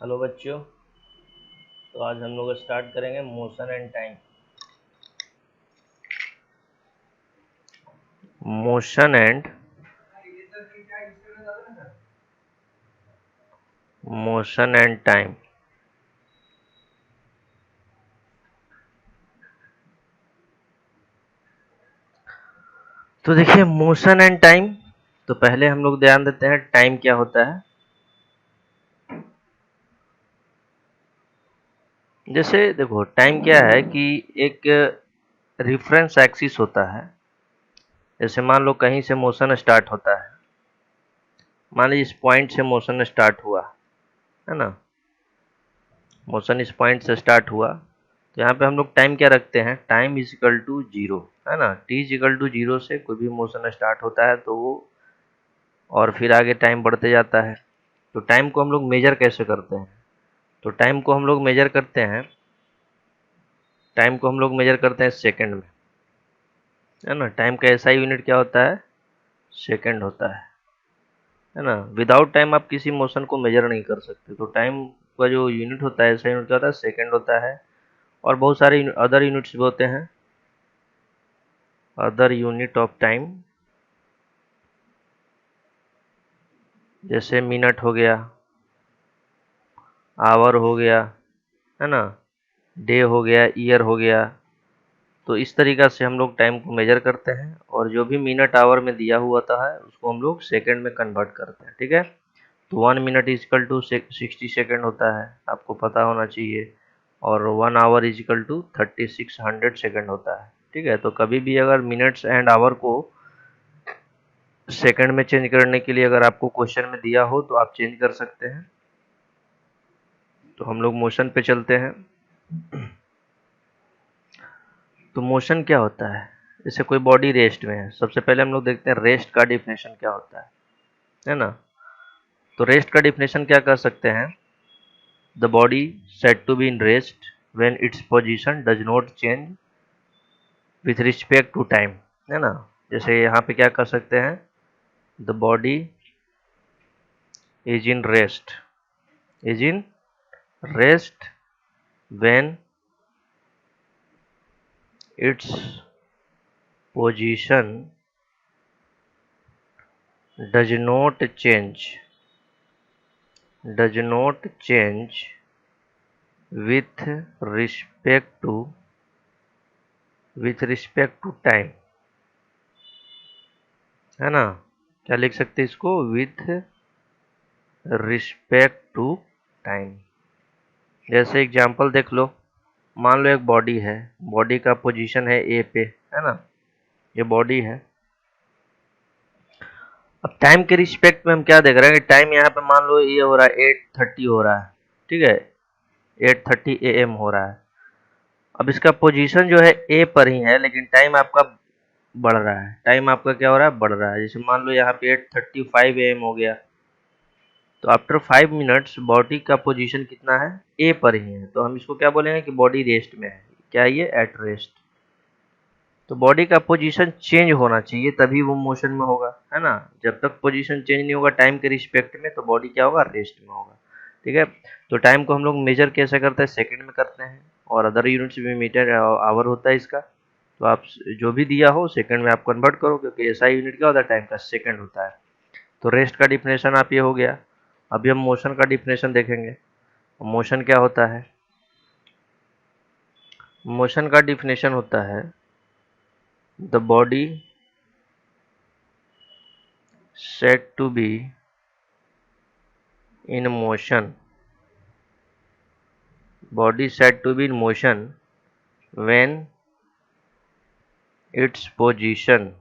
Hello बच्चों। तो आज हम लोग स्टार्ट करेंगे motion and time. Motion and time. तो देखिए मोशन एंड टाइम। तो पहले हम लोग ध्यान देते हैं टाइम क्या होता है। जैसे देखो टाइम क्या है कि एक रिफरेंस एक्सिस होता है। जैसे मान लो कहीं से मोशन स्टार्ट होता है, मान लीजिए इस पॉइंट से मोशन स्टार्ट हुआ है ना। मोशन इस पॉइंट से स्टार्ट हुआ तो यहाँ पे हम लोग टाइम क्या रखते हैं, time is equal to zero, है ना। T is equal to zero से कोई भी मोशन स्टार्ट होता है तो वो और फिर आगे टाइम बढ़ते जाता है। तो टाइम को हम लोग मेजर कैसे करते हैं, तो टाइम को हम लोग मेजर करते हैं, सेकंड में, है ना। टाइम का ऐसा यूनिट क्या होता है, सेकंड होता है ना। विदाउट टाइम आप किसी मोशन को मेजर नहीं कर सकते। तो टाइम का जो यूनिट होता है, ऐसा यूनिट क्या होता है, सेकंड होता है। और बहुत सारे अदर यूनिट्स भी होते हैं, अदर यूनिट ऑफ टाइम, जैसे मिनट हो गया, आवर हो गया, है ना, डे हो गया, ईयर हो गया। तो इस तरीक़ा से हम लोग टाइम को मेजर करते हैं और जो भी मिनट आवर में दिया हुआ है उसको हम लोग सेकंड में कन्वर्ट करते हैं, ठीक है। तो 1 minute is equal to 60 second होता है, आपको पता होना चाहिए। और 1 hour is equal to 3600 second होता है, ठीक है। तो कभी भी अगर मिनट्स एंड आवर को सेकंड में चेंज करने के लिए अगर आपको क्वेश्चन में दिया हो तो आप चेंज कर सकते हैं। तो हम लोग मोशन पे चलते हैं। तो मोशन क्या होता है, जैसे कोई बॉडी रेस्ट में है, सबसे पहले हम लोग देखते हैं रेस्ट का डिफिनेशन क्या होता है ना। तो रेस्ट का डिफिनेशन क्या कर सकते हैं, the body said to be in rest when its position does not change with respect to time, है ना। जैसे यहाँ पे क्या कर सकते हैं, the body is in rest, is in rest when its position does not change with respect to time, है ना। क्या लिख सकते हैं इसको, विथ रिस्पेक्ट टू टाइम। जैसे एग्जांपल देख लो, मान लो एक बॉडी है, बॉडी का पोजीशन है ए पे, है ना, ये बॉडी है। अब टाइम के रिस्पेक्ट में हम क्या देख रहे हैं कि टाइम यहाँ पे मान लो ये हो रहा है 8:30 हो रहा है, ठीक है, 8:30 AM हो रहा है। अब इसका पोजीशन जो है ए पर ही है लेकिन टाइम आपका बढ़ रहा है, टाइम आपका क्या हो रहा है, बढ़ रहा है। जैसे मान लो यहाँ पे 8:35 AM हो गया, तो आफ्टर 5 मिनट्स बॉडी का पोजीशन कितना है, ए पर ही है। तो हम इसको क्या बोलेंगे कि बॉडी रेस्ट में है, क्या ये, एट रेस्ट। तो बॉडी का पोजीशन चेंज होना चाहिए तभी वो मोशन में होगा, है ना। जब तक पोजीशन चेंज नहीं होगा टाइम के रिस्पेक्ट में तो बॉडी क्या होगा, रेस्ट में होगा, ठीक है। तो टाइम को हम लोग मेजर कैसे करते हैं, सेकंड में करते हैं। और अदर यूनिट्स भी मीटर आवर होता है इसका। तो आप जो भी दिया हो सेकंड में आप कन्वर्ट करो, क्योंकि ऐसा यूनिट क्या होता है, टाइम का सेकंड होता है। तो रेस्ट का डिफिनेशन आप ये हो गया। अभी हम मोशन का डिफिनेशन देखेंगे। मोशन क्या होता है, मोशन का डिफिनेशन होता है, the body said to be in motion, body said to be in motion when its position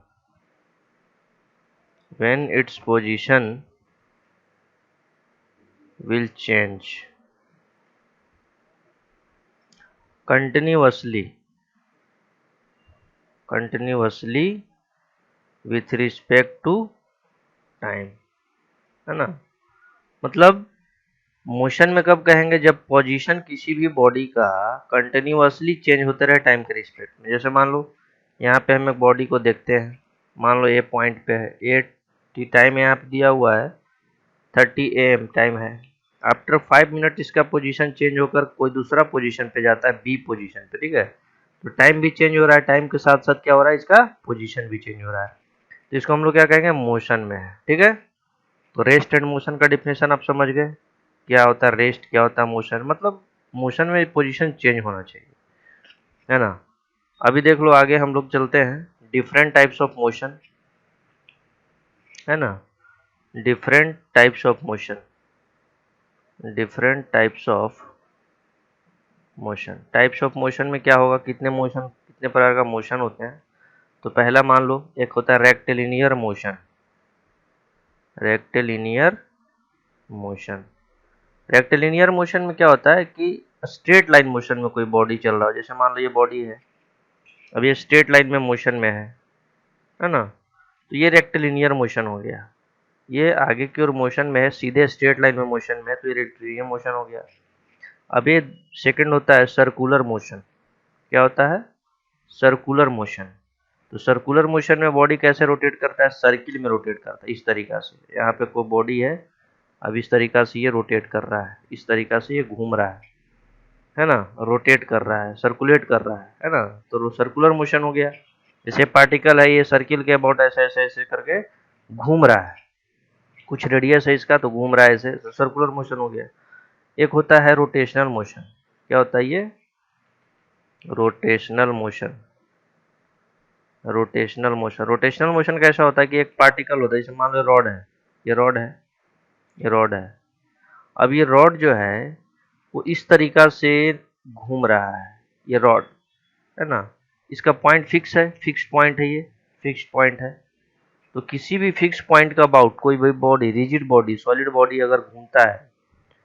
will change continuously with respect to time, है ना। मतलब मोशन में कब कहेंगे, जब पोजीशन किसी भी बॉडी का कंटिन्यूअसली चेंज होते रहे टाइम के रिस्पेक्ट में। जैसे मान लो यहाँ पे हम एक बॉडी को देखते हैं, मान लो ए पॉइंट पे है, 8 टाइम यहाँ पे दिया हुआ है, 30 AM टाइम है आफ्टर 5 मिनट इसका पोजीशन चेंज होकर कोई दूसरा पोजीशन पे जाता है, बी पोजीशन पे, ठीक है। तो टाइम भी चेंज हो रहा है, टाइम के साथ साथ क्या हो रहा है, इसका पोजीशन भी चेंज हो रहा है। तो इसको हम लोग क्या कहेंगे, मोशन में है, ठीक है। तो रेस्ट एंड मोशन का डिफिनेशन आप समझ गए, क्या होता है रेस्ट, क्या होता है मोशन, मतलब मोशन में पोजीशन चेंज होना चाहिए, है ना। अभी देख लो आगे हम लोग चलते हैं, डिफरेंट टाइप्स ऑफ मोशन, है ना। Different types of motion, different types of motion. Types of motion में क्या होगा, कितने मोशन, कितने प्रकार का मोशन होते हैं। तो पहला मान लो एक होता है rectilinear motion, rectilinear motion. Rectilinear motion में क्या होता है कि स्ट्रेट लाइन मोशन में कोई बॉडी चल रहा हो, जैसे मान लो ये बॉडी है, अब ये स्ट्रेट लाइन में मोशन में है ना। तो ये रेक्टिलिनियर मोशन हो गया। ये आगे की ओर मोशन में है, सीधे स्ट्रेट लाइन में मोशन में है, तो ये रेक्टिलिनियर मोशन हो गया। अब ये सेकंड होता है सर्कुलर मोशन। क्या होता है, सर्कुलर मोशन। तो सर्कुलर मोशन में बॉडी कैसे रोटेट करता है, सर्किल में रोटेट करता है, इस तरीका से। यहाँ पे कोई बॉडी है, अब इस तरीका से ये रोटेट कर रहा है, इस तरीका से ये घूम रहा है ना, रोटेट कर रहा है, सर्कुलेट कर रहा है ना। तो सर्कुलर मोशन हो गया। जैसे पार्टिकल है, ये सर्किल के अबाउट ऐसे ऐसे ऐसे करके घूम रहा है, कुछ रेडियस है इसका, तो घूम रहा है ऐसे, तो सर्कुलर मोशन हो गया। एक होता है रोटेशनल मोशन। क्या होता है ये, rotational motion. Rotational motion, rotational motion कैसा होता है कि एक पार्टिकल होता है, जैसे मान लो रॉड है, ये रॉड है, ये रॉड है। अब ये रॉड जो है वो इस तरीका से घूम रहा है, ये रॉड है ना। इसका पॉइंट फिक्स है, फिक्स पॉइंट है, ये फिक्स पॉइंट है। तो किसी भी फिक्स पॉइंट का अबाउट कोई भी body, rigid body, solid body अगर घूमता है,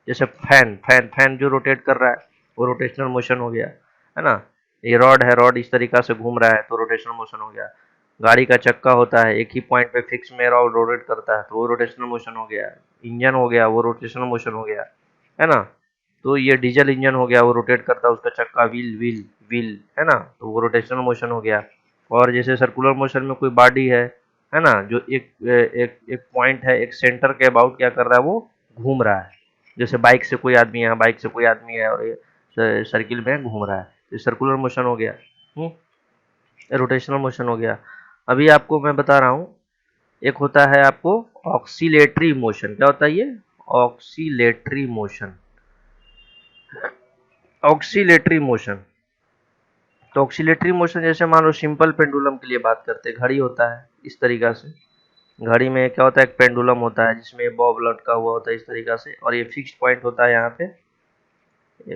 जैसे फैन फैन फैन जो रोटेट कर रहा है, वो रोटेशनल मोशन हो गया, है ना। ये रॉड है, रॉड इस तरीका से घूम रहा है, तो रोटेशनल मोशन हो गया। गाड़ी का चक्का होता है, एक ही पॉइंट पे फिक्स में रॉड रोटेट करता है, तो वो रोटेशनल मोशन हो गया। इंजन हो गया, वो रोटेशनल मोशन हो गया, है ना। तो ये डीजल इंजन हो गया, वो रोटेट करता है उसका चक्का, व्हील व्हील व्हील, है ना, तो वो रोटेशनल मोशन हो गया। और जैसे सर्कुलर मोशन में कोई बॉडी है ना, जो एक एक एक पॉइंट है, एक सेंटर के अबाउट क्या कर रहा है, वो घूम रहा है। जैसे बाइक से कोई आदमी है, बाइक से कोई आदमी है और ये सर्किल में घूम रहा है, तो सर्कुलर मोशन हो गया, रोटेशनल मोशन हो गया। अभी आपको मैं बता रहा हूँ, एक होता है आपको ऑक्सीलेटरी मोशन। क्या होता है ये, ऑक्सीलेटरी मोशन, ऑक्सीलेटरी मोशन। तो ऑक्सीलेटरी मोशन जैसे मान लो सिंपल पेंडुलम के लिए बात करते हैं, घड़ी होता है इस तरीका से, घड़ी में क्या होता है, एक पेंडुलम होता है जिसमें बॉब लटका हुआ होता है इस तरीका से, और ये फिक्स पॉइंट होता है यहाँ पे,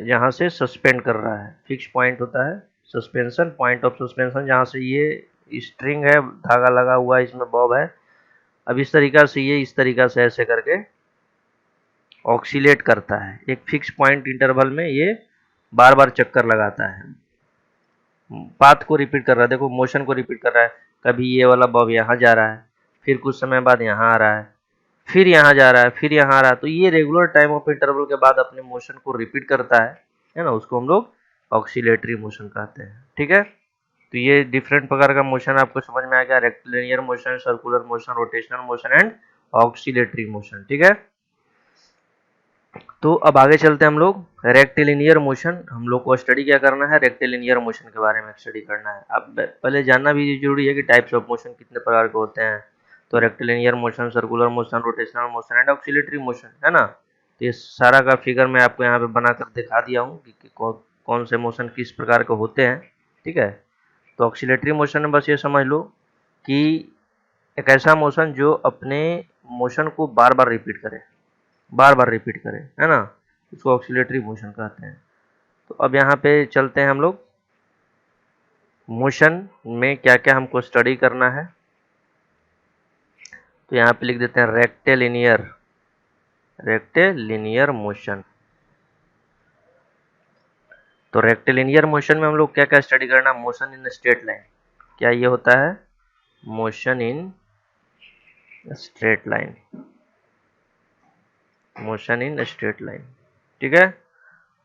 जहाँ से सस्पेंड कर रहा है, फिक्स पॉइंट होता है, सस्पेंशन पॉइंट ऑफ सस्पेंशन, जहाँ से ये स्ट्रिंग है, धागा लगा हुआ है, इसमें बॉब है। अब इस तरीका से ये इस तरीका से ऐसे करके ऑक्सीलेट करता है, एक फिक्स पॉइंट इंटरवल में ये बार बार चक्कर लगाता है, पाथ को रिपीट कर रहा है, देखो मोशन को रिपीट कर रहा है। कभी ये वाला बॉब यहाँ जा रहा है, फिर कुछ समय बाद यहाँ आ रहा है, फिर यहाँ जा रहा है, फिर यहाँ आ रहा है। तो ये रेगुलर टाइम ऑफ इंटरवल के बाद अपने मोशन को रिपीट करता है ना, उसको हम लोग ऑक्सीलेटरी मोशन कहते हैं, ठीक है। तो ये डिफरेंट प्रकार का मोशन आपको समझ में आ गया, rectilinear motion, circular motion, rotational motion and oscillatory motion, ठीक है। तो अब आगे चलते हैं हम लोग, रेक्टिलिनियर मोशन। हम लोग को स्टडी क्या करना है, रेक्टिलिनियर मोशन के बारे में स्टडी करना है। अब पहले जानना भी जरूरी है कि टाइप्स ऑफ मोशन कितने प्रकार के होते हैं। तो rectilinear motion, circular motion, rotational motion and oscillatory motion, है ना। तो ये सारा का फिगर मैं आपको यहाँ पे बनाकर दिखा दिया हूँ कि कौन से मोशन किस प्रकार के होते हैं, ठीक है। तो ऑक्सीलेटरी मोशन में बस ये समझ लो कि एक ऐसा मोशन जो अपने मोशन को बार बार रिपीट करे, बार बार रिपीट करें, है ना, इसको ऑक्सीलेटरी मोशन कहते हैं। तो अब यहाँ पे चलते हैं हम लोग, मोशन में क्या क्या हमको स्टडी करना है। तो यहाँ पे लिख देते हैं रेक्टिलिनियर, रेक्टिलिनियर मोशन। तो रेक्टिलिनियर मोशन में हम लोग क्या क्या स्टडी करना, मोशन इन स्ट्रेट लाइन। क्या ये होता है, motion in straight line, motion in straight line, ठीक है।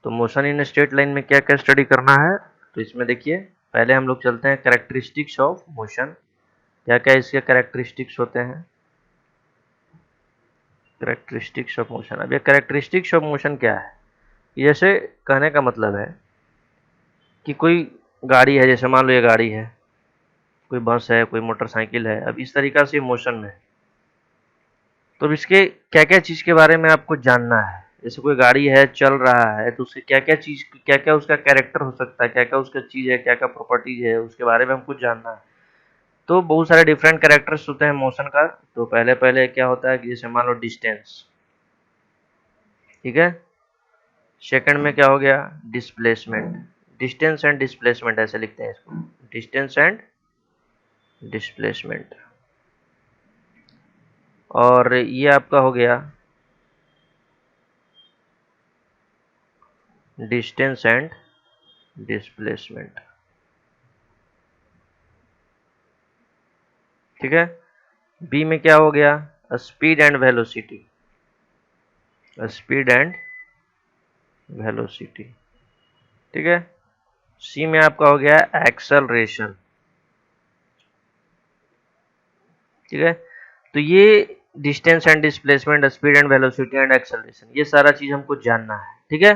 तो मोशन इन स्ट्रेट लाइन में क्या क्या स्टडी करना है, तो इसमें देखिए पहले हम लोग चलते हैं कैरेक्टरिस्टिक्स ऑफ मोशन। क्या क्या इसके कैरेक्टरिस्टिक्स होते हैं। Characteristics of motion. अब ये कैरेक्टरिस्टिक्स ऑफ मोशन क्या है? जैसे कहने का मतलब है कि कोई गाड़ी है, जैसे मान लो ये गाड़ी है, कोई बस है, कोई मोटरसाइकिल है, अब इस तरीका से मोशन में, तो अब इसके क्या क्या चीज़ के बारे में आपको जानना है। जैसे कोई गाड़ी है, चल रहा है, तो उसके क्या क्या चीज़, क्या क्या उसका कैरेक्टर हो सकता है, क्या क्या उसका चीज़ है, क्या क्या प्रॉपर्टीज है, उसके बारे में हमको जानना है। तो बहुत सारे डिफरेंट कैरेक्टर्स होते हैं मोशन का। तो पहले पहले क्या होता है कि जैसे मान लो डिस्टेंस, ठीक है। सेकंड में क्या हो गया? डिस्प्लेसमेंट। डिस्टेंस एंड डिस्प्लेसमेंट ऐसे लिखते हैं इसको, डिस्टेंस एंड डिस्प्लेसमेंट। और ये आपका हो गया डिस्टेंस एंड डिस्प्लेसमेंट, ठीक है। बी में क्या हो गया? Speed and velocity, speed and velocity, ठीक है। सी में आपका हो गया एक्सेलरेशन, ठीक है। तो ये distance and displacement, speed and velocity and acceleration, ये सारा चीज हमको जानना है, ठीक है।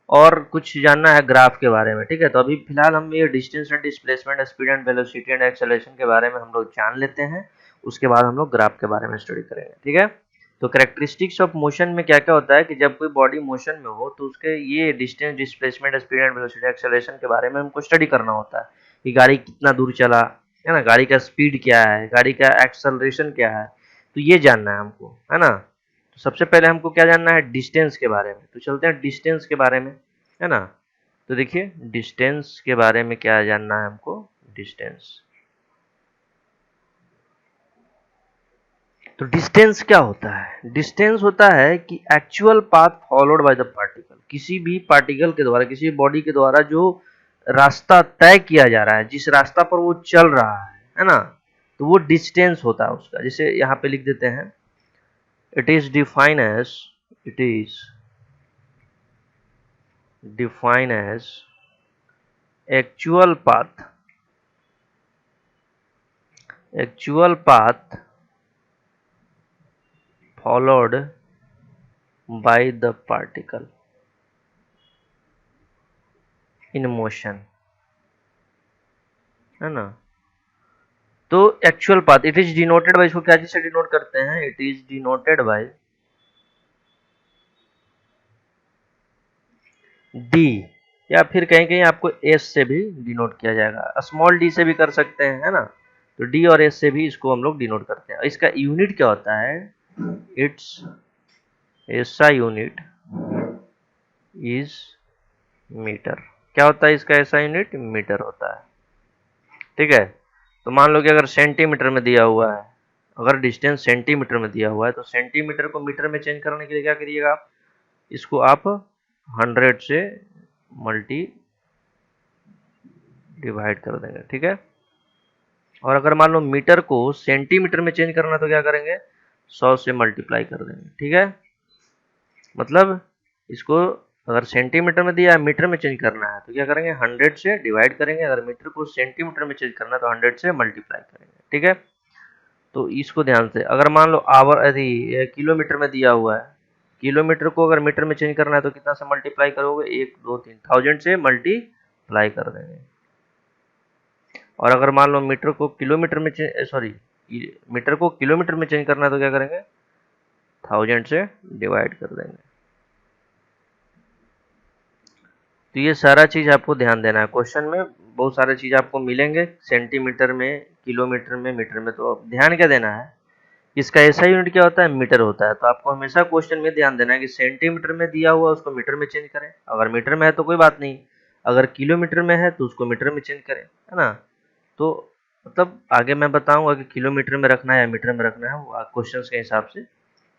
और कुछ जानना है ग्राफ के बारे में, ठीक है। तो अभी फिलहाल हम ये distance and displacement, speed and velocity and acceleration के बारे में हम लोग जान लेते हैं। उसके बाद हम लोग ग्राफ के बारे में स्टडी करेंगे, ठीक है। तो कैरेक्टरिस्टिक्स ऑफ मोशन में क्या क्या होता है कि जब कोई बॉडी मोशन में हो तो उसके ये distance, displacement, speed and velocity, acceleration के बारे में हमको स्टडी करना होता है कि गाड़ी कितना दूर चला, है ना, गाड़ी का स्पीड क्या है, गाड़ी का एक्सेलरेशन क्या है, तो ये जानना है हमको, है ना। तो सबसे पहले हमको क्या जानना है? डिस्टेंस के बारे में। तो चलते हैं डिस्टेंस के बारे में, है ना। तो देखिए डिस्टेंस के बारे में क्या जानना है हमको। डिस्टेंस, तो डिस्टेंस क्या होता है? डिस्टेंस होता है कि actual path followed by the particle, किसी भी पार्टिकल के द्वारा, किसी बॉडी के द्वारा जो रास्ता तय किया जा रहा है, जिस रास्ता पर वो चल रहा है ना, तो वो डिस्टेंस होता है उसका। जैसे यहाँ पे लिख देते हैं, it is define as, it is define as actual path, actual path followed by the particle in motion, है ना। तो actual path, it is denoted by, इसको क्या चीज से डिनोट करते हैं? It is denoted by D, या फिर कहीं कहीं आपको एस से भी डिनोट किया जाएगा, स्मॉल डी से भी कर सकते हैं, है ना। तो डी और एस से भी इसको हम लोग डिनोट करते हैं। इसका यूनिट क्या होता है? Its SI unit is metre. क्या होता है इसका ऐसा यूनिट? मीटर होता है, ठीक है। तो मान लो कि अगर सेंटीमीटर में दिया हुआ है, अगर डिस्टेंस सेंटीमीटर में दिया हुआ है, तो सेंटीमीटर को मीटर में चेंज करने के लिए क्या करिएगा आप? इसको आप 100 से मल्टी डिवाइड कर देंगे, ठीक है। और अगर मान लो मीटर को सेंटीमीटर में चेंज करना, तो क्या करेंगे? 100 से मल्टीप्लाई कर देंगे, ठीक है। मतलब इसको अगर सेंटीमीटर में दिया है, मीटर में चेंज करना है, तो क्या करेंगे? 100 से डिवाइड करेंगे। अगर मीटर को सेंटीमीटर में चेंज करना है तो 100 से मल्टीप्लाई करेंगे, ठीक है। तो इसको ध्यान से, अगर मान लो आवर यदि किलोमीटर में दिया हुआ है, किलोमीटर को अगर मीटर में चेंज करना है तो कितना से मल्टीप्लाई करोगे? 1 2 3 1000 से मल्टीप्लाई कर देंगे। और अगर मान लो मीटर को किलोमीटर में सॉरी, मीटर को किलोमीटर में चेंज करना है तो क्या करेंगे? 1000 से डिवाइड कर देंगे। तो ये सारा चीज आपको ध्यान देना है। क्वेश्चन में बहुत सारे चीज आपको मिलेंगे, सेंटीमीटर में, किलोमीटर में, मीटर में। तो ध्यान क्या देना है? इसका ऐसा यूनिट क्या होता है? मीटर होता है। तो आपको हमेशा क्वेश्चन में ध्यान देना है कि सेंटीमीटर में दिया हुआ उसको मीटर में चेंज करें, अगर मीटर में है तो कोई बात नहीं, अगर किलोमीटर में है तो उसको मीटर में चेंज करें, है ना। तो मतलब आगे मैं बताऊंगा कि किलोमीटर में रखना है या मीटर में रखना है, वो क्वेश्चन के हिसाब से।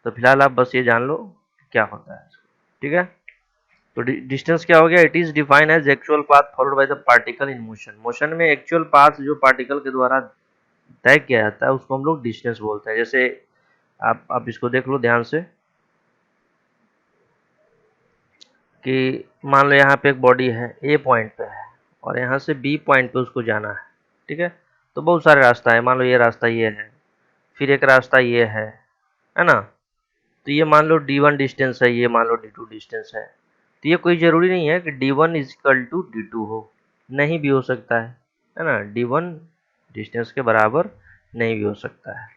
तो फिलहाल आप बस ये जान लो क्या होता है, ठीक है। तो डिस्टेंस क्या हो गया? It is define as actual path followed by the particle in motion. Motion में एक्चुअल पाथ जो पार्टिकल के द्वारा तय किया जाता है उसको हम लोग डिस्टेंस बोलते हैं। जैसे आप इसको देख लो ध्यान से कि मान लो यहाँ पे एक बॉडी है, ए पॉइंट पे है, और यहाँ से बी पॉइंट पे उसको जाना है, ठीक है। तो बहुत सारे रास्ता है, मान लो ये रास्ता ये है, फिर एक रास्ता ये है ना। तो ये मान लो d1 डिस्टेंस है, ये मान लो d2 डिस्टेंस है। तो ये कोई ज़रूरी नहीं है कि d1 is equal to d2 हो, नहीं भी हो सकता है ना। d1 डिस्टेंस के बराबर नहीं भी हो सकता है।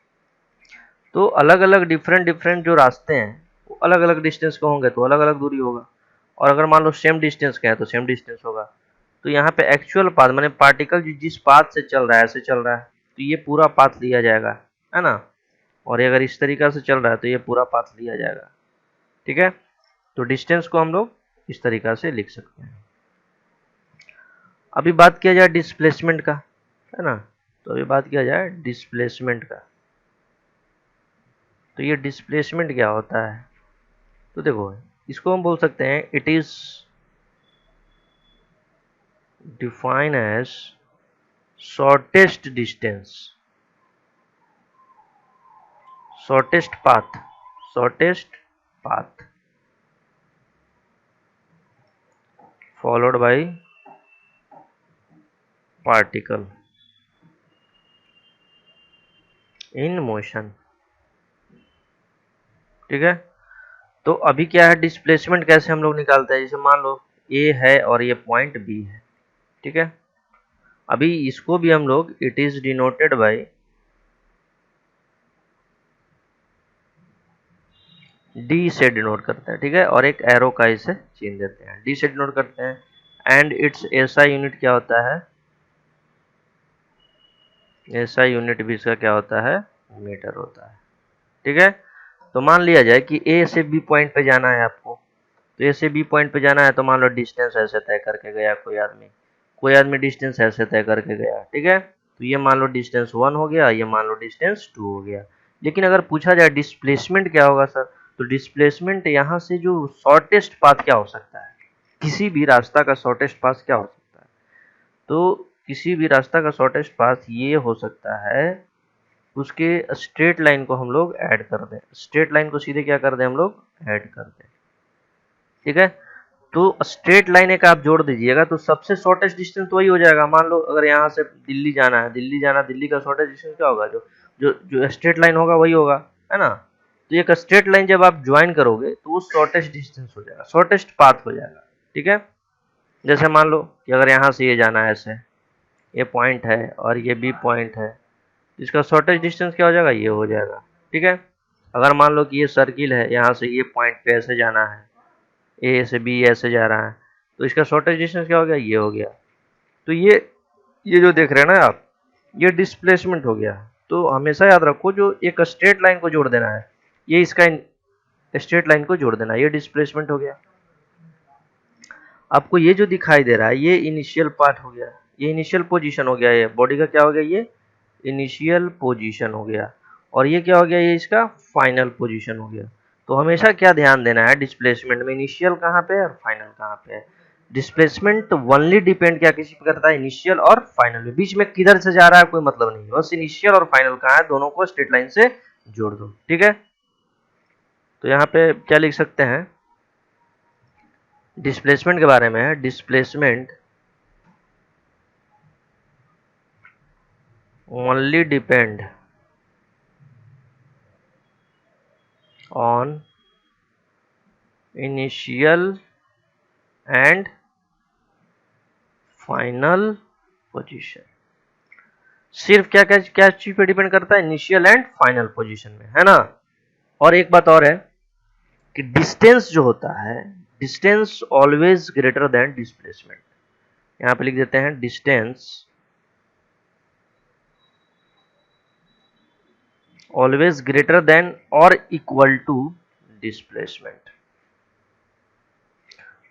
तो अलग अलग डिफरेंट जो रास्ते हैं वो अलग अलग डिस्टेंस के होंगे तो अलग अलग दूरी होगा, और अगर मान लो सेम डिस्टेंस का है तो सेम डिस्टेंस होगा। तो यहाँ पे एक्चुअल पाथ माने पार्टिकल जिस पाथ से चल रहा है, ऐसे चल रहा है तो ये पूरा पाथ लिया जाएगा, है ना। और ये अगर इस तरीका से चल रहा है तो ये पूरा पाथ लिया जाएगा, ठीक है। तो डिस्टेंस को हम लोग इस तरीका से लिख सकते हैं। अभी बात किया जाए डिस्प्लेसमेंट का, है ना। तो अभी बात किया जाए डिस्प्लेसमेंट का। तो ये डिस्प्लेसमेंट क्या होता है, तो देखो इसको हम बोल सकते हैं it is define as shortest distance, shortest path, shortest path followed by particle in motion, ठीक है। तो अभी क्या है, डिस्प्लेसमेंट कैसे हम लोग निकालते हैं, जैसे मान लो ए है और ये पॉइंट बी है, ठीक है। अभी इसको भी हम लोग it is denoted by D से डिनोट करते हैं, ठीक है, और एक एरो का इसे चिन्ह देते हैं, डी से डिनोट करते हैं। एंड इट्स एसआई यूनिट क्या होता है, एसआई यूनिट भी इसका क्या होता है, मीटर होता है, ठीक है। तो मान लिया जाए कि ए से बी पॉइंट पे जाना है आपको, तो ए से बी पॉइंट पे जाना है तो मान लो डिस्टेंस ऐसे तय करके गया कोई आदमी डिस्टेंस ऐसे तय करके गया, ठीक है। तो ये मान लो डिस्टेंस 1 हो गया, ये मान लो डिस्टेंस 2 हो गया। लेकिन अगर पूछा जाए डिस्प्लेसमेंट क्या होगा सर, तो डिस्प्लेसमेंट यहाँ से जो शॉर्टेस्ट पाथ क्या हो सकता है, किसी भी रास्ता का शॉर्टेस्ट पाथ क्या हो सकता है, तो किसी भी रास्ता का शॉर्टेस्ट पाथ ये हो सकता है उसके स्ट्रेट लाइन को हम लोग ऐड कर दें, स्ट्रेट लाइन को सीधे क्या कर दें हम लोग ऐड कर दें, ठीक है। तो स्ट्रेट लाइन एक आप जोड़ दीजिएगा तो सबसे शॉर्टेस्ट डिस्टेंस तो वही हो जाएगा। मान लो अगर यहाँ से दिल्ली जाना है, दिल्ली का शॉर्टेस्ट डिस्टेंस क्या होगा, जो जो जो स्ट्रेट लाइन होगा वही होगा, है ना। तो एक स्ट्रेट लाइन जब आप ज्वाइन करोगे तो वो शॉर्टेस्ट डिस्टेंस हो जाएगा, शॉर्टेस्ट पाथ हो जाएगा, ठीक है। जैसे मान लो कि अगर यहाँ से ये जाना है, ऐसे ये पॉइंट है और ये बी पॉइंट है, इसका शॉर्टेस्ट डिस्टेंस क्या हो जाएगा, ये हो जाएगा, ठीक है। अगर मान लो कि ये सर्किल है, यहाँ से ये पॉइंट पे ऐसे जाना है, ए से बी ऐसे जा रहा है, तो इसका शॉर्टेस्ट डिस्टेंस क्या हो गया, ये हो गया। तो ये जो देख रहे हैं ना आप, ये डिस्प्लेसमेंट हो गया। तो हमेशा याद रखो जो एक स्ट्रेट लाइन को जोड़ देना है, ये इसका स्ट्रेट लाइन को जोड़ देना, ये डिस्प्लेसमेंट हो गया। आपको ये जो दिखाई दे रहा है ये इनिशियल पार्ट हो गया, ये इनिशियल पोजीशन हो गया, ये बॉडी का क्या हो गया, ये इनिशियल पोजीशन हो गया। और ये क्या हो गया, ये इसका फाइनल पोजीशन हो गया। तो हमेशा क्या ध्यान देना है डिस्प्लेसमेंट में, इनिशियल कहाँ पे है और फाइनल कहाँ पे है। डिस्प्लेसमेंट ओनली डिपेंड क्या किसी पे करता है, इनिशियल और फाइनल में। बीच में किधर से जा रहा है कोई मतलब नहीं, बस इनिशियल और फाइनल कहाँ है दोनों को स्ट्रेट लाइन से जोड़ दो, ठीक है। तो यहाँ पे क्या लिख सकते हैं डिस्प्लेसमेंट के बारे में, है displacement only depend on initial and final position. सिर्फ क्या क्या क्या चीज पे डिपेंड करता है, इनिशियल एंड फाइनल पोजीशन में, है ना। और एक बात और है कि डिस्टेंस जो होता है, distance always greater than displacement. यहां पे लिख देते हैं डिस्टेंस ऑलवेज ग्रेटर देन और इक्वल टू डिस्प्लेसमेंट।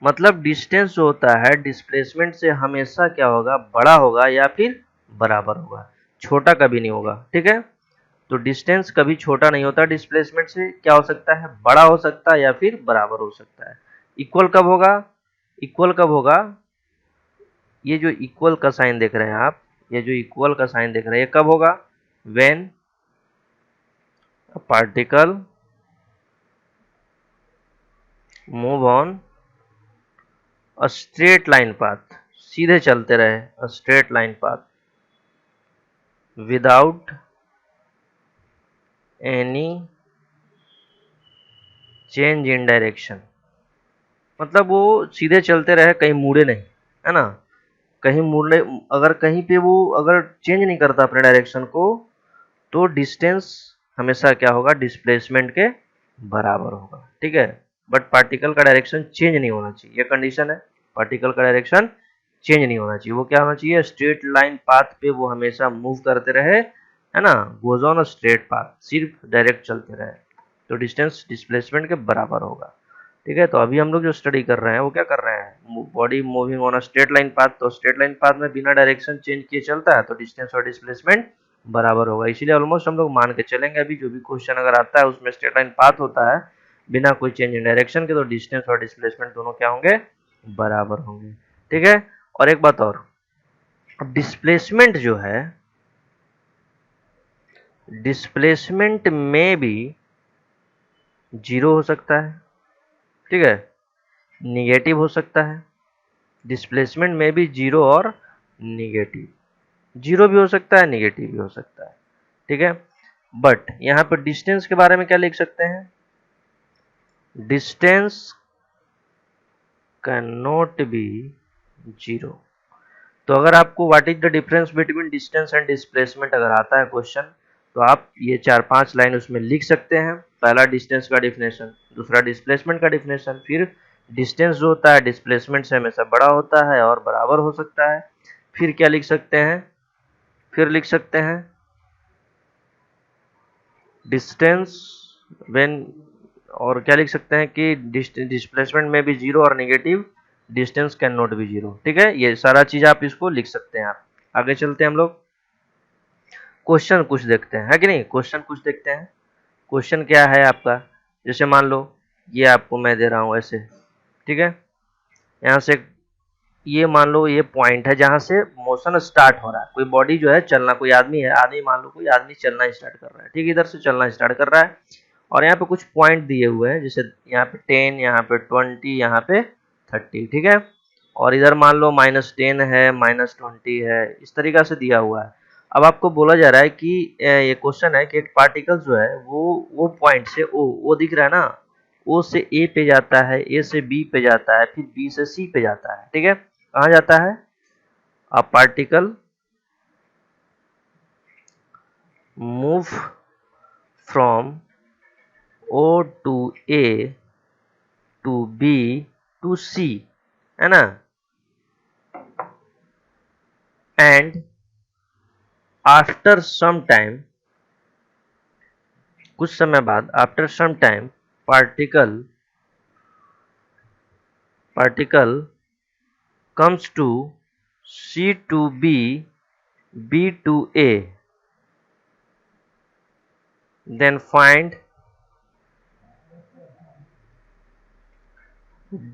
मतलब डिस्टेंस जो होता है डिस्प्लेसमेंट से हमेशा क्या होगा, बड़ा होगा या फिर बराबर होगा, छोटा कभी नहीं होगा, ठीक है। तो डिस्टेंस कभी छोटा नहीं होता, डिस्प्लेसमेंट से क्या हो सकता है, बड़ा हो सकता है या फिर बराबर हो सकता है। इक्वल कब होगा, इक्वल कब होगा, ये जो इक्वल का साइन देख रहे हैं आप, ये जो इक्वल का साइन देख रहे हैं ये कब होगा, when a particle move on a straight line path, सीधे चलते रहे a straight line path without any change in direction मतलब वो सीधे चलते रहे, कहीं मुड़े नहीं, है ना। कहीं मुड़ने, अगर कहीं पे वो अगर चेंज नहीं करता अपने डायरेक्शन को, तो डिस्टेंस हमेशा क्या होगा, डिस्प्लेसमेंट के बराबर होगा, ठीक है। बट पार्टिकल का डायरेक्शन चेंज नहीं होना चाहिए, ये कंडीशन है। पार्टिकल का डायरेक्शन चेंज नहीं होना चाहिए, वो क्या होना चाहिए, स्ट्रेट लाइन पाथ पे वो हमेशा मूव करते रहे, है ना, goes on a straight path, सिर्फ डायरेक्ट चलते रहे, तो डिस्टेंस डिस्प्लेसमेंट के बराबर होगा, ठीक है। तो अभी हम लोग जो स्टडी कर रहे हैं वो क्या कर रहे हैं, body moving on a straight line path, तो स्ट्रेट लाइन पाथ में बिना डायरेक्शन चेंज किए चलता है, तो डिस्टेंस और डिस्प्लेसमेंट बराबर होगा। इसीलिए ऑलमोस्ट हम लोग मान के चलेंगे, अभी जो भी क्वेश्चन अगर आता है उसमें स्ट्रेट लाइन पाथ होता है बिना कोई चेंज इन डायरेक्शन के, तो डिस्टेंस और डिस्प्लेसमेंट दोनों क्या होंगे, बराबर होंगे, ठीक है। और एक बात और, अब डिस्प्लेसमेंट जो है, डिस्प्लेसमेंट में भी जीरो हो सकता है, ठीक है, निगेटिव हो सकता है। डिस्प्लेसमेंट में भी जीरो और निगेटिव, जीरो भी हो सकता है, निगेटिव भी हो सकता है, ठीक है। बट यहाँ पर डिस्टेंस के बारे में क्या लिख सकते हैं, distance can not be zero. तो अगर आपको what is the difference between distance and displacement अगर आता है क्वेश्चन, तो आप ये 4-5 लाइन उसमें लिख सकते हैं। पहला डिस्टेंस का डिफिनेशन, दूसरा डिस्प्लेसमेंट का डिफिनेशन, फिर डिस्टेंस जो होता है डिस्प्लेसमेंट से हमेशा बड़ा होता है और बराबर हो सकता है। फिर क्या लिख सकते हैं, फिर लिख सकते हैं डिस्टेंस व्हेन, और क्या लिख सकते हैं कि डिस्प्लेसमेंट में भी जीरो और negative, distance can not be zero, ठीक है। ये सारा चीज आप इसको लिख सकते हैं। आप आगे चलते हैं, हम लोग क्वेश्चन कुछ देखते हैं, है कि नहीं, क्वेश्चन कुछ देखते हैं। क्वेश्चन क्या है आपका, जैसे मान लो ये आपको मैं दे रहा हूं ऐसे, ठीक है, यहाँ से ये मान लो ये पॉइंट है जहां से मोशन स्टार्ट हो रहा है, कोई बॉडी जो है चलना, कोई आदमी है, आदमी मान लो कोई आदमी चलना स्टार्ट कर रहा है, ठीक है, इधर से चलना स्टार्ट कर रहा है, और यहाँ पे कुछ पॉइंट दिए हुए हैं, जैसे यहाँ पे 10, यहाँ पे 20, यहाँ पे 30, ठीक है, और इधर मान लो -10 है, -20 है, इस तरीका से दिया हुआ है। अब आपको बोला जा रहा है कि ये क्वेश्चन है कि एक पार्टिकल जो है वो पॉइंट से वो दिख रहा है ना, ओ से ए पे जाता है, ए से बी पे जाता है, फिर बी से सी पे जाता है, ठीक है। कहाँ जाता है, a particle move from O to A to B to C, है ना, एंड आफ्टर सम टाइम, कुछ समय बाद, after some time particle comes to C to B, B to A, then find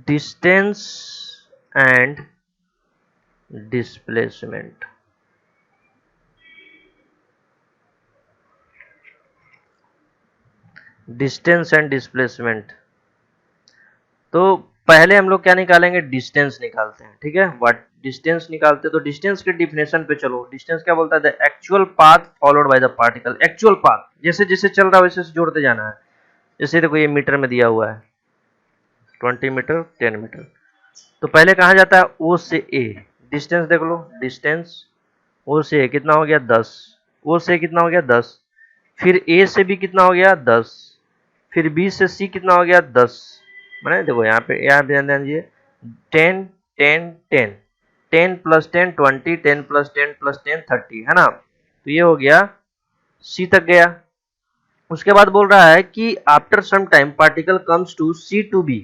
distance and displacement। Distance and displacement, तो पहले हम लोग क्या निकालेंगे, डिस्टेंस निकालते हैं, ठीक है। व्हाट डिस्टेंस निकालते हैं, तो डिस्टेंस के डिफिनेशन पे चलो। डिस्टेंस क्या बोलता है, the actual path followed by the particle, actual path, जैसे जैसे चल रहा है वैसे जोड़ते जाना है। जैसे देखो ये मीटर में दिया हुआ है 20 मीटर 10 मीटर, तो पहले कहाँ जाता है, ओ से ए, डिस्टेंस देख लो, डिस्टेंस ओ से ए कितना हो गया 10, ओ से कितना हो गया 10, फिर ए से बी कितना हो गया 10, फिर बी से सी कितना हो गया 10, मैंने देखो यहाँ पे, यहाँ ध्यान दीजिए 10 10 10, 10 + 10 20, 10 + 10 + 10 30, है ना। तो ये हो गया सी तक गया। उसके बाद बोल रहा है कि after some time particle comes to C to B,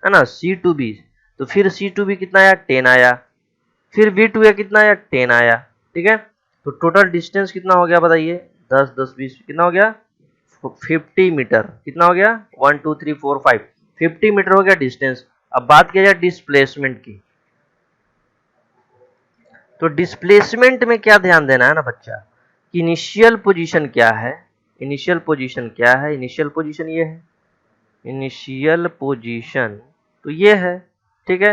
है ना, सी टू बी, तो फिर सी टू बी कितना आया 10 आया, फिर बी टू ए कितना आया 10 आया, ठीक है। तो टोटल डिस्टेंस कितना हो गया बताइए, 10 10 20 कितना हो गया 50 मीटर, कितना हो गया 1 2 3 4 5, 50 मीटर हो गया डिस्टेंस। अब बात किया जाए डिस्प्लेसमेंट की, तो डिस्प्लेसमेंट में क्या ध्यान देना है ना बच्चा, कि इनिशियल पोजीशन क्या है, इनिशियल पोजीशन क्या है, इनिशियल पोजीशन ये है, इनिशियल पोजीशन तो ये है, ठीक है।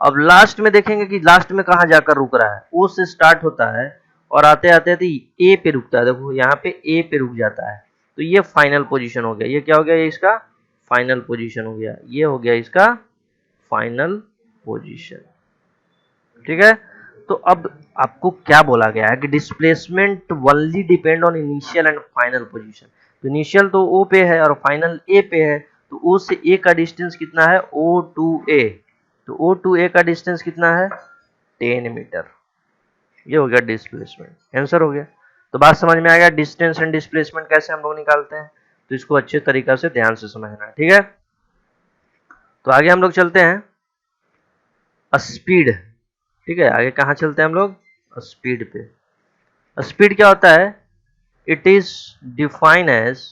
अब लास्ट में देखेंगे कि लास्ट में कहाँ जाकर रुक रहा है, ओ से स्टार्ट होता है और आते आते ए पे रुकता है, देखो यहाँ पे ए पे रुक जाता है, तो ये फाइनल पोजीशन हो गया। ये क्या हो गया, ये इसका फाइनल पोजीशन हो गया, ये हो गया इसका फाइनल पोजीशन। ठीक है, तो अब आपको क्या बोला गया है कि displacement only depend on initial and final position. तो इनिशियल तो ओ पे है और फाइनल ए पे है, तो ओ से ए का डिस्टेंस कितना है, ओ टू ए, तो ओ टू ए का डिस्टेंस कितना है, 10 मीटर। ये हो गया डिस्प्लेसमेंट, आंसर हो गया। तो बात समझ में आ गया डिस्टेंस एंड डिस्प्लेसमेंट कैसे हम लोग निकालते हैं, तो इसको अच्छे तरीका से ध्यान से समझना है। ठीक है, तो आगे हम लोग चलते हैं स्पीड। ठीक है, आगे कहाँ चलते हैं हम लोग, स्पीड पे। स्पीड क्या होता है, इट इज डिफाइन एज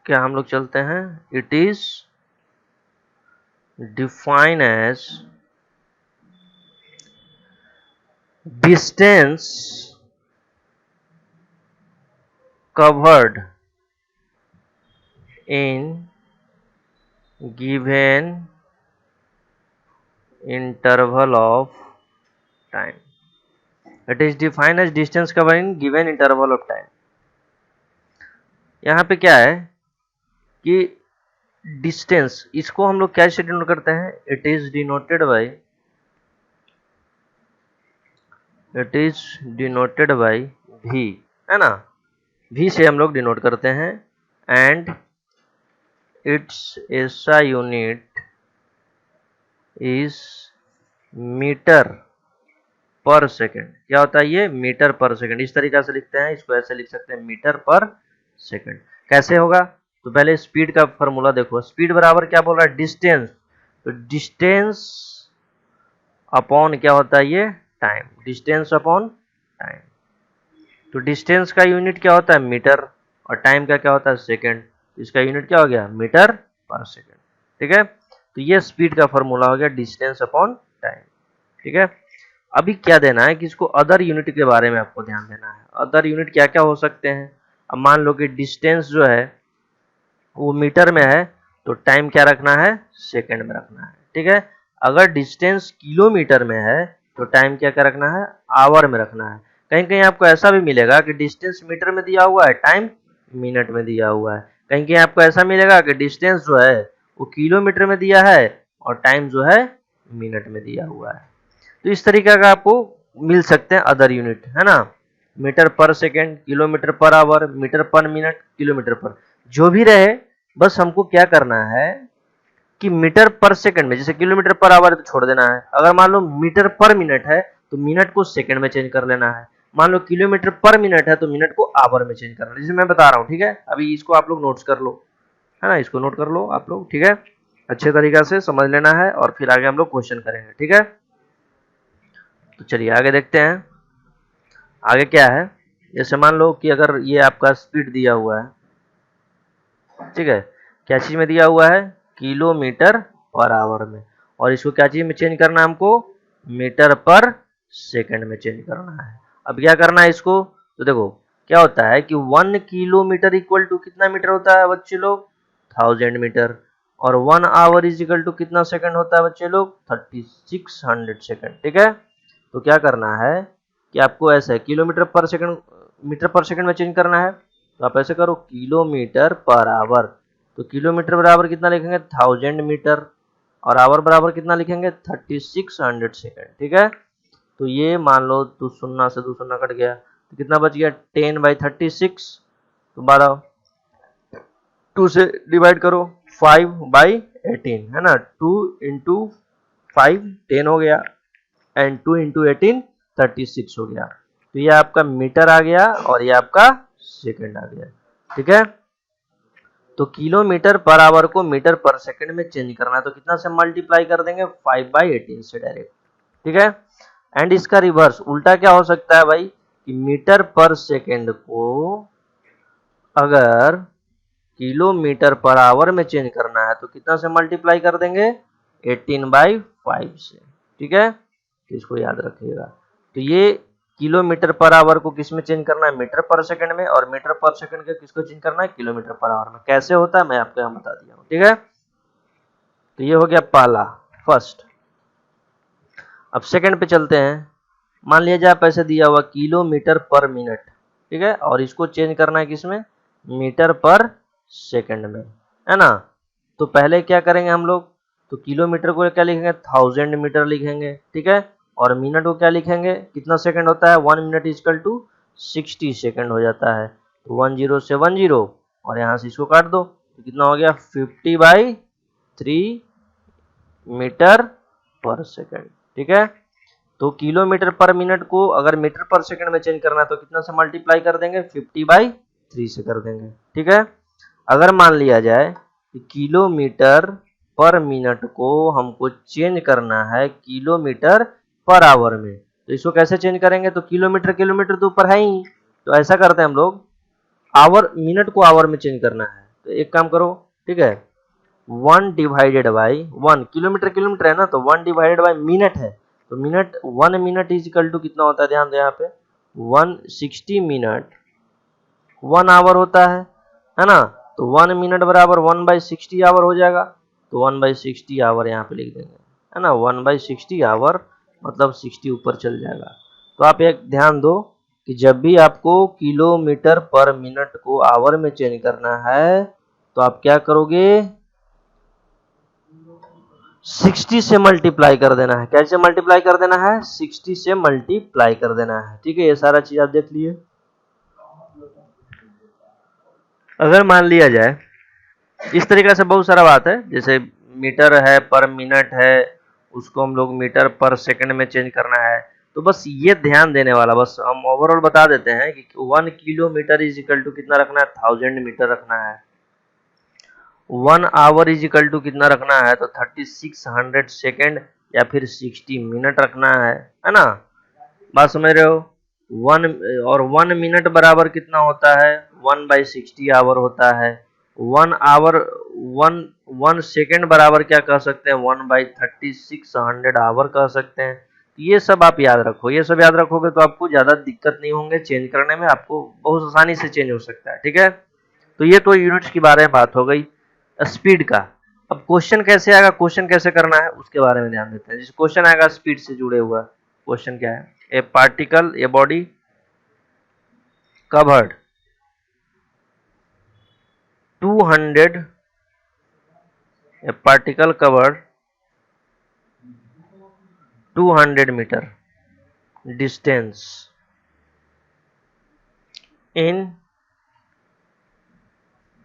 क्या हम लोग चलते हैं, it is define as distance covered in given interval of time. It is defined as distance covered in given interval of time. यहाँ पे क्या है कि डिस्टेंस, इसको हम लोग कैसे डिनोट करते हैं, it is denoted by v, है ना, v से हम लोग डिनोट करते हैं, एंड इट्स ऐसा unit is metre per second. क्या होता है ये, मीटर पर सेकेंड। इस तरीका से लिखते हैं, इसको ऐसे लिख सकते हैं मीटर पर सेकेंड। कैसे होगा, तो पहले स्पीड का फॉर्मूला देखो, स्पीड बराबर क्या बोल रहा है, डिस्टेंस, तो डिस्टेंस अपॉन क्या होता है ये, टाइम, डिस्टेंस अपॉन टाइम। तो डिस्टेंस का यूनिट क्या होता है, मीटर, और टाइम का क्या होता है, सेकेंड। इसका यूनिट क्या हो गया, मीटर पर सेकेंड। ठीक है, तो ये स्पीड का फॉर्मूला हो गया, डिस्टेंस अपॉन टाइम। ठीक है, अभी क्या देना है कि इसको अदर यूनिट के बारे में आपको ध्यान देना है। अदर यूनिट क्या क्या हो सकते हैं, अब मान लो कि डिस्टेंस जो है वो मीटर में है, तो टाइम क्या रखना है, सेकंड में रखना है। ठीक है, अगर डिस्टेंस किलोमीटर में है तो टाइम क्या क्या रखना है, आवर में रखना है। कहीं कहीं आपको ऐसा भी मिलेगा कि डिस्टेंस मीटर में दिया हुआ है, टाइम मिनट में दिया हुआ है। कहीं कहीं आपको ऐसा मिलेगा कि डिस्टेंस जो है वो किलोमीटर में दिया है और टाइम जो है मिनट में दिया हुआ है। तो इस तरीके का आपको मिल सकते हैं अदर यूनिट, है ना, metre per second, kilometre per hour, metre per minute, kilometre per, जो भी रहे, बस हमको क्या करना है कि मीटर पर सेकंड में, जैसे किलोमीटर पर आवर है तो छोड़ देना है। अगर मान लो मीटर पर मिनट है तो मिनट को सेकंड में चेंज कर लेना है। मान लो किलोमीटर पर मिनट है तो मिनट को आवर में चेंज करना है, जैसे मैं बता रहा हूँ। ठीक है, अभी इसको आप लोग नोट्स कर लो, है ना, इसको नोट कर लो आप लोग। ठीक है, अच्छे तरीका से समझ लेना है और फिर आगे हम लोग क्वेश्चन करेंगे। ठीक है, तो चलिए आगे देखते हैं। आगे क्या है, जैसे मान लो कि अगर ये आपका स्पीड दिया हुआ है, ठीक है, क्या चीज में दिया हुआ है, किलोमीटर पर आवर में, और इसको क्या चीज में चेंज करना है हमको, मीटर पर सेकंड में चेंज करना है। अब क्या करना है इसको, तो देखो क्या होता है कि 1 किलोमीटर इक्वल टू कितना मीटर होता है बच्चे लोग, 1000 मीटर, और 1 आवर इज इक्वल टू कितना सेकंड होता है बच्चे लोग, 3600 सेकंड। ठीक है, तो क्या करना है कि आपको ऐसे किलोमीटर पर सेकंड मीटर पर सेकंड में चेंज करना है, तो आप ऐसे करो किलोमीटर पर आवर, तो किलोमीटर बराबर कितना लिखेंगे, 1000 मीटर, और आवर बराबर कितना लिखेंगे, 3600 सेकंड। ठीक है, तो ये मान लो 2 शून्य से 2 शून्य कट गया, तो कितना बच गया, 10/36, तो 12, 2 से डिवाइड करो, 5/18, है ना, 2 इंटू 5 10 हो गया, एंड 2 इंटू 18 36 हो गया। तो ये आपका मीटर आ गया और ये आपका सेकंड आ गया। ठीक है, तो किलोमीटर पर आवर को मीटर पर सेकंड में चेंज करना है, तो कितना से मल्टीप्लाई कर देंगे, 5/18 से डायरेक्ट। ठीक है, एंड इसका रिवर्स उल्टा क्या हो सकता है भाई, कि मीटर पर सेकंड को अगर किलोमीटर पर आवर में चेंज करना है तो कितना से मल्टीप्लाई कर देंगे, 18/5 से। ठीक है, तो इसको याद रखिएगा। तो ये किलोमीटर पर आवर को किस में चेंज करना है, मीटर पर सेकंड में, और मीटर पर सेकंड को किसको चेंज करना है, किलोमीटर पर आवर में। कैसे होता है मैं आपको यहाँ बता दिया हूँ। ठीक है, तो ये हो गया पहला, फर्स्ट। अब सेकंड पे चलते हैं। मान लिया जाए पैसे दिया हुआ किलोमीटर पर मिनट, ठीक है, और इसको चेंज करना है किसमें, मीटर पर सेकंड में, है ना। तो पहले क्या करेंगे हम लोग, तो किलोमीटर को क्या लिखेंगे, 1000 मीटर लिखेंगे, ठीक है, और मिनट को क्या लिखेंगे, कितना सेकंड होता है, 1 मिनट इक्वल टू 60 सेकंड हो जाता है। तो 10 से 10 और यहाँ से इसको काट दो, तो कितना हो गया, 50/3 मीटर पर सेकंड, ठीक है। तो किलोमीटर पर मिनट को अगर मीटर पर सेकंड में चेंज करना है तो कितना से मल्टीप्लाई कर देंगे, 50/3 से कर देंगे, ठीक है। अगर मान लिया जाए कि किलोमीटर पर मिनट को हमको चेंज करना है किलोमीटर पर आवर में, तो इसको कैसे चेंज करेंगे, तो किलोमीटर किलोमीटर तो ऊपर है ही, तो ऐसा करते हैं हम लोग, आवर मिनट को आवर में चेंज करना है, तो एक काम करो, ठीक है, 1/1 किलोमीटर किलोमीटर है ना, तो 1/बाई मिनट है, तो minute 1 minute is equal to कितना होता है, ध्यान दो यहाँ पे 160 मिनट 1 आवर होता है ना। तो 1 मिनट बराबर 1/60 आवर हो जाएगा, तो 1/60 आवर यहाँ पे लिख देंगे, है ना, 1/60 आवर मतलब 60 ऊपर चल जाएगा। तो आप एक ध्यान दो कि जब भी आपको किलोमीटर पर मिनट को आवर में चेंज करना है तो आप क्या करोगे, 60 से मल्टीप्लाई कर देना है। कैसे मल्टीप्लाई कर देना है, 60 से मल्टीप्लाई कर देना है, ठीक है। ये सारा चीज आप देख लिए। अगर मान लिया जाए इस तरीके से बहुत सारा बात है, जैसे मीटर है पर मिनट है, उसको हम लोग मीटर पर सेकंड में चेंज करना है, तो बस ये ध्यान देने वाला, बस हम ओवरऑल बता देते हैं कि 1 किलोमीटर इज इक्वल टू कितना रखना है, 1000 मीटर रखना है। 1 आवर इज इक्वल टू कितना रखना है, तो 3600 सेकेंड या फिर 60 मिनट रखना है ना। बात समझ रहे हो। 1 और 1 मिनट बराबर कितना होता है, 1/60 आवर होता है। 1 आवर 1 सेकेंड बराबर क्या कह सकते हैं, 1/3600 आवर कह सकते हैं। ये सब आप याद रखो, ये सब याद रखोगे तो आपको ज्यादा दिक्कत नहीं होंगे चेंज करने में, आपको बहुत आसानी से चेंज हो सकता है, ठीक है। तो ये तो यूनिट्स के बारे में बात हो गई स्पीड का। अब क्वेश्चन कैसे आएगा, क्वेश्चन कैसे करना है उसके बारे में ध्यान देते हैं। जैसे क्वेश्चन आएगा स्पीड से जुड़े हुआ, क्वेश्चन क्या है, a particle a body covered 200 a particle covered 200 metre distance in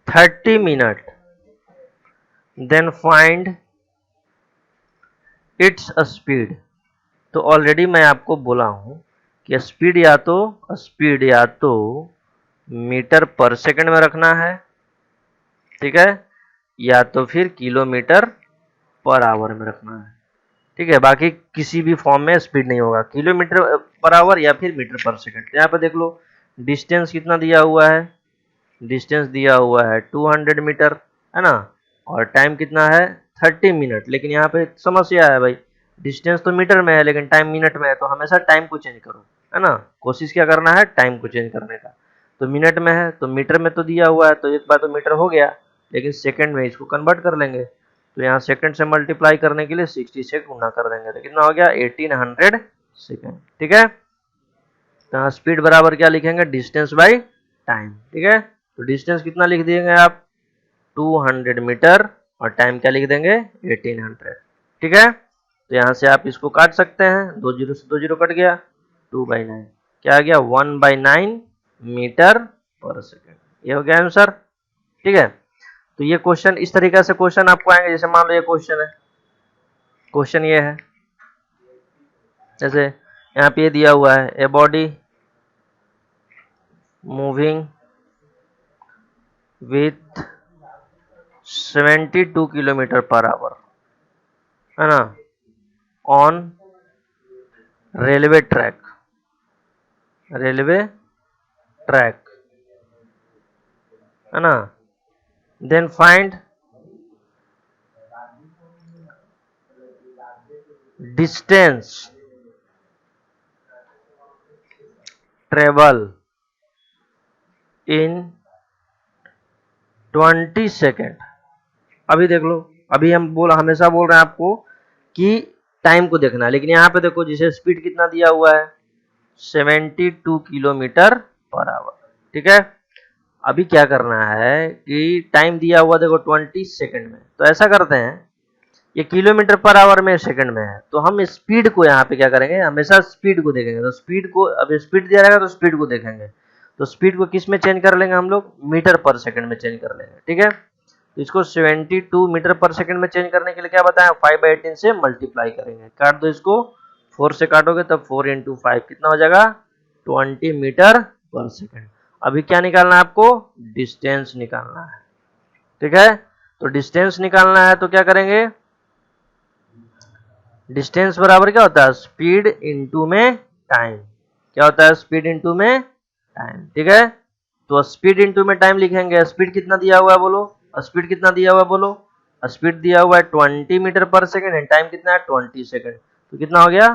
30 minute then find its speed. तो ऑलरेडी मैं आपको बोला हूं कि स्पीड या तो मीटर पर सेकंड में रखना है, ठीक है, या तो फिर किलोमीटर पर आवर में रखना है, ठीक है। बाकी किसी भी फॉर्म में स्पीड नहीं होगा, किलोमीटर पर आवर या फिर मीटर पर सेकंड। यहाँ पे देख लो डिस्टेंस कितना दिया हुआ है, डिस्टेंस दिया हुआ है 200 मीटर, है ना, और टाइम कितना है 30 मिनट। लेकिन यहाँ पे समस्या है भाई, डिस्टेंस तो मीटर में है लेकिन टाइम मिनट में है, तो हमेशा टाइम को चेंज करो, है ना, कोशिश क्या करना है, टाइम को चेंज करने का। तो मिनट में है तो मीटर में तो दिया हुआ है, तो एक बार तो मीटर हो गया, लेकिन सेकंड में इसको कन्वर्ट कर लेंगे, तो यहाँ सेकंड से मल्टीप्लाई करने के लिए 60 से गुना कर देंगे, तो कितना हो गया 1800 सेकंड, ठीक है। तो यहाँ स्पीड बराबर क्या लिखेंगे, डिस्टेंस बाई टाइम, ठीक है। तो डिस्टेंस कितना लिख दिएंगे आप, 200 मीटर, और टाइम क्या लिख देंगे 1800, ठीक है। तो यहाँ से आप इसको काट सकते हैं, 2 जीरो से 2 जीरो कट गया, 2/9 क्या आ गया, 1/9 मीटर पर सेकेंड। ये हो गया आंसर, ठीक है। तो ये क्वेश्चन इस तरीके से क्वेश्चन आपको आएंगे, जैसे मान लो ये क्वेश्चन है, क्वेश्चन ये है, जैसे यहाँ पे ये दिया हुआ है, a body moving with 72 kilometre per hour, है ना, on railway track, railway track, है ना, then find distance travel in 20 second. अभी देख लो, अभी हम हमेशा बोल रहे हैं आपको कि टाइम को देखना है। लेकिन यहाँ पे देखो जिसे स्पीड कितना दिया हुआ है 72 किलोमीटर पर आवर, ठीक है। अभी क्या करना है कि टाइम दिया हुआ देखो 20 सेकंड में, तो ऐसा करते हैं ये किलोमीटर पर आवर में सेकंड में है, तो हम स्पीड को यहाँ पे क्या करेंगे, हमेशा स्पीड को देखेंगे। तो स्पीड को, अब स्पीड दिया रहेगा तो स्पीड को देखेंगे, तो स्पीड को किस में चेंज कर लेंगे हम लोग, मीटर पर सेकंड में चेंज कर लेंगे, ठीक है। तो इसको 72 मीटर पर सेकंड में चेंज करने के लिए क्या बताया, 5/18 से मल्टीप्लाई करेंगे। काट दो इसको, 4 से काटोगे तब 4 × 5 कितना हो जाएगा 20 मीटर पर सेकंड। अभी क्या निकालना है आपको, डिस्टेंस निकालना है, ठीक है। तो डिस्टेंस निकालना है तो क्या करेंगे, डिस्टेंस बराबर क्या होता है, स्पीड इनटू में टाइम। क्या होता है, स्पीड इनटू में टाइम, ठीक है। तो स्पीड इनटू में टाइम लिखेंगे। स्पीड कितना दिया हुआ है बोलो, स्पीड कितना दिया हुआ है बोलो, स्पीड दिया हुआ है 20 मीटर पर सेकंड एंड टाइम कितना है 20 सेकंड, तो कितना हो गया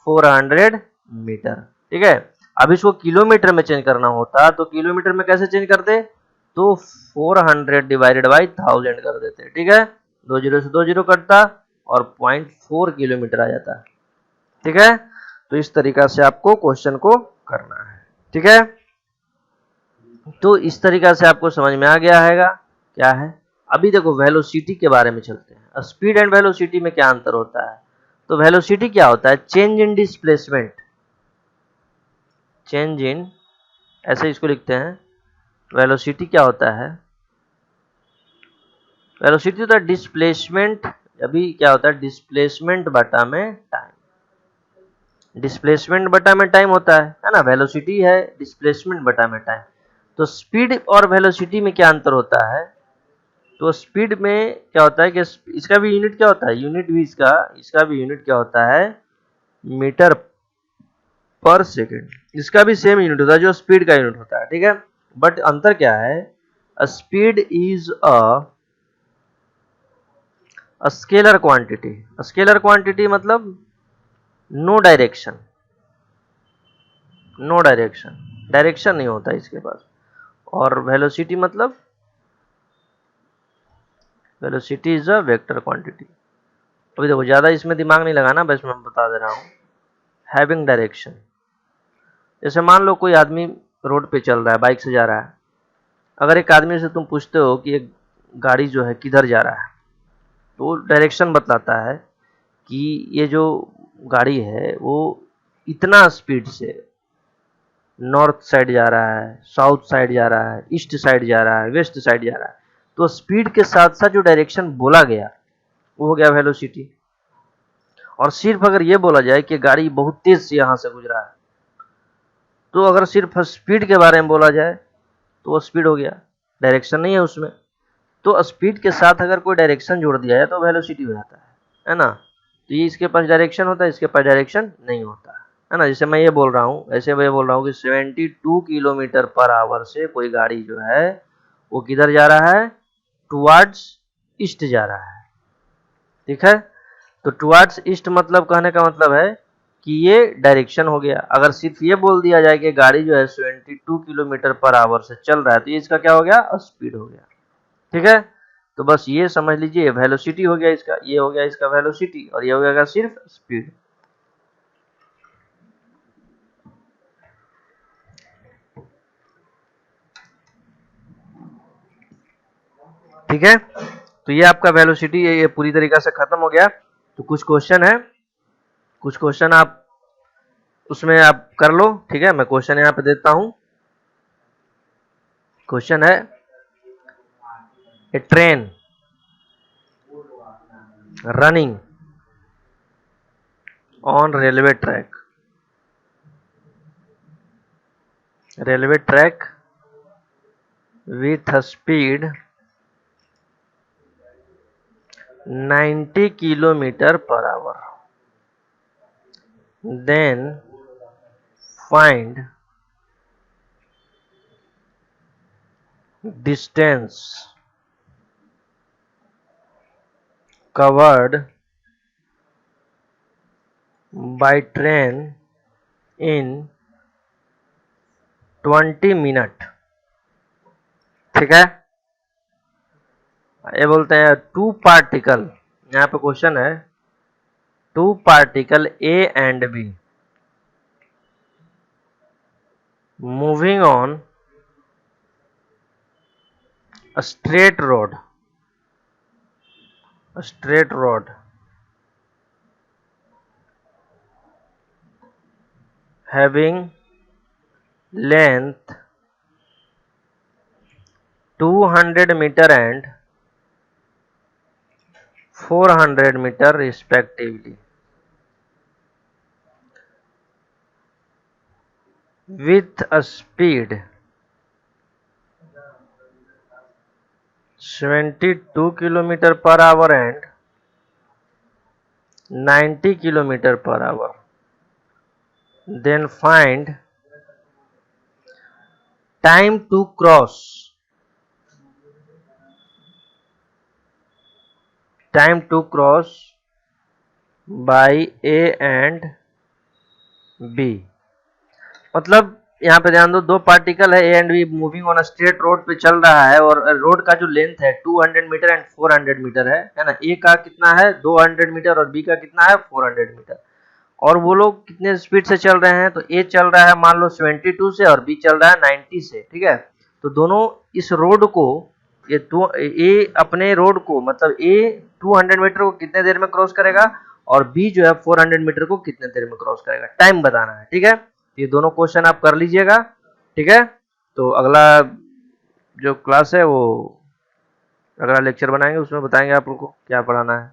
400 मीटर, ठीक है। अब इसको किलोमीटर में चेंज करना होता तो किलोमीटर में कैसे चेंज करते, तो 400 डिवाइडेड बाई 1000 कर देते, ठीक है। 2 जीरो से 2 जीरो कटता और 0.4 किलोमीटर आ जाता है, ठीक है। तो इस तरीका से आपको क्वेश्चन को करना है, ठीक है। तो इस तरीका से आपको समझ में आ गया है क्या है। अभी देखो वेलोसिटी के बारे में चलते हैं। स्पीड एंड वेलोसिटी में क्या अंतर होता है, तो वेलोसिटी क्या होता है, change in displacement, change in, ऐसे इसको लिखते हैं। वेलोसिटी क्या होता है, वेलोसिटी होता है डिस्प्लेसमेंट, अभी क्या होता है डिस्प्लेसमेंट बटा में टाइम, डिस्प्लेसमेंट बटा में टाइम होता है ना। वेलोसिटी है डिस्प्लेसमेंट बटा में टाइम। तो स्पीड और वेलोसिटी में क्या अंतर होता है, तो स्पीड में क्या होता है कि इसका भी यूनिट क्या होता है, यूनिट भी इसका भी यूनिट क्या होता है, मीटर पर सेकंड। इसका भी सेम यूनिट होता है जो स्पीड का यूनिट होता है, ठीक है। बट अंतर क्या है, speed is a scalar quantity. Scalar quantity मतलब no direction, no direction, direction नहीं होता इसके पास। और वेलोसिटी मतलब velocity is a vector quantity. अभी देखो ज्यादा इसमें दिमाग नहीं लगाना, बस मैं बता दे रहा हूँ। हैविंग डायरेक्शन, जैसे मान लो कोई आदमी रोड पे चल रहा है, बाइक से जा रहा है। अगर एक आदमी से तुम पूछते हो कि एक गाड़ी जो है किधर जा रहा है, तो डायरेक्शन बतलाता है कि ये जो गाड़ी है वो इतना स्पीड से नॉर्थ साइड जा रहा है, साउथ साइड जा रहा है, ईस्ट साइड जा रहा है, वेस्ट साइड जा रहा है। तो स्पीड के साथ साथ जो डायरेक्शन बोला गया वो हो गया वेलोसिटी। और सिर्फ अगर ये बोला जाए कि गाड़ी बहुत तेज से यहां से गुजरा है, तो अगर सिर्फ स्पीड के बारे में बोला जाए तो वो स्पीड हो गया, डायरेक्शन नहीं है उसमें। तो स्पीड के साथ अगर कोई डायरेक्शन जोड़ दिया है तो वेलोसिटी हो जाता है ना। तो ये इसके पास डायरेक्शन होता है, इसके पास डायरेक्शन नहीं होता है ना। जैसे मैं ये बोल रहा हूँ, ऐसे मैं बोल रहा हूँ कि 72 किलोमीटर पर आवर से कोई गाड़ी जो है वो किधर जा रहा है, टुवर्ड्स ईस्ट जा रहा है, ठीक है। तो टुवर्ड्स ईस्ट मतलब कहने का मतलब है कि ये डायरेक्शन हो गया। अगर सिर्फ ये बोल दिया जाए कि गाड़ी जो है 72 किलोमीटर पर आवर से चल रहा है, तो ये इसका क्या हो गया, स्पीड हो गया, ठीक है। तो बस ये समझ लीजिए वेलोसिटी हो गया इसका, ये हो गया इसका वेलोसिटी, और ये हो गया सिर्फ स्पीड। ठीक है, तो ये आपका वेलोसिटी ये पूरी तरीके से खत्म हो गया। तो कुछ क्वेश्चन है, कुछ क्वेश्चन आप उसमें आप कर लो, ठीक है। मैं क्वेश्चन यहाँ पे देता हूं। क्वेश्चन है, a train running on railway track, railway track with a speed 90 kilometer per hour, then find distance covered by train in 20 minute, ठीक है। ये बोलते हैं टू पार्टिकल, यहाँ पे क्वेश्चन है two particle A and B moving on a straight road having length 200 meter and 400 meter respectively, with a speed 72 kilometer per hour and 90 kilometer per hour. Then find time to cross by A and B. मतलब यहाँ पे ध्यान दो, दो particle है A and be moving on a straight road पे चल रहा है, और रोड का जो लेंथ है 200 मीटर एंड 400 मीटर है ना। ए का कितना है 200 मीटर और बी का कितना है 400 मीटर। और वो लोग कितने स्पीड से चल रहे हैं, तो ए चल रहा है मान लो 72 से और बी चल रहा है 90 से, ठीक है। तो दोनों इस रोड को ए अपने रोड को मतलब ए 200 मीटर को कितने देर में क्रॉस करेगा और बी जो है 400 मीटर को कितने देर में क्रॉस करेगा, टाइम बताना है, ठीक है। ये दोनों क्वेश्चन आप कर लीजिएगा, ठीक है। तो अगला जो क्लास है वो अगला लेक्चर बनाएंगे, उसमें बताएंगे आप लोग को क्या पढ़ाना है।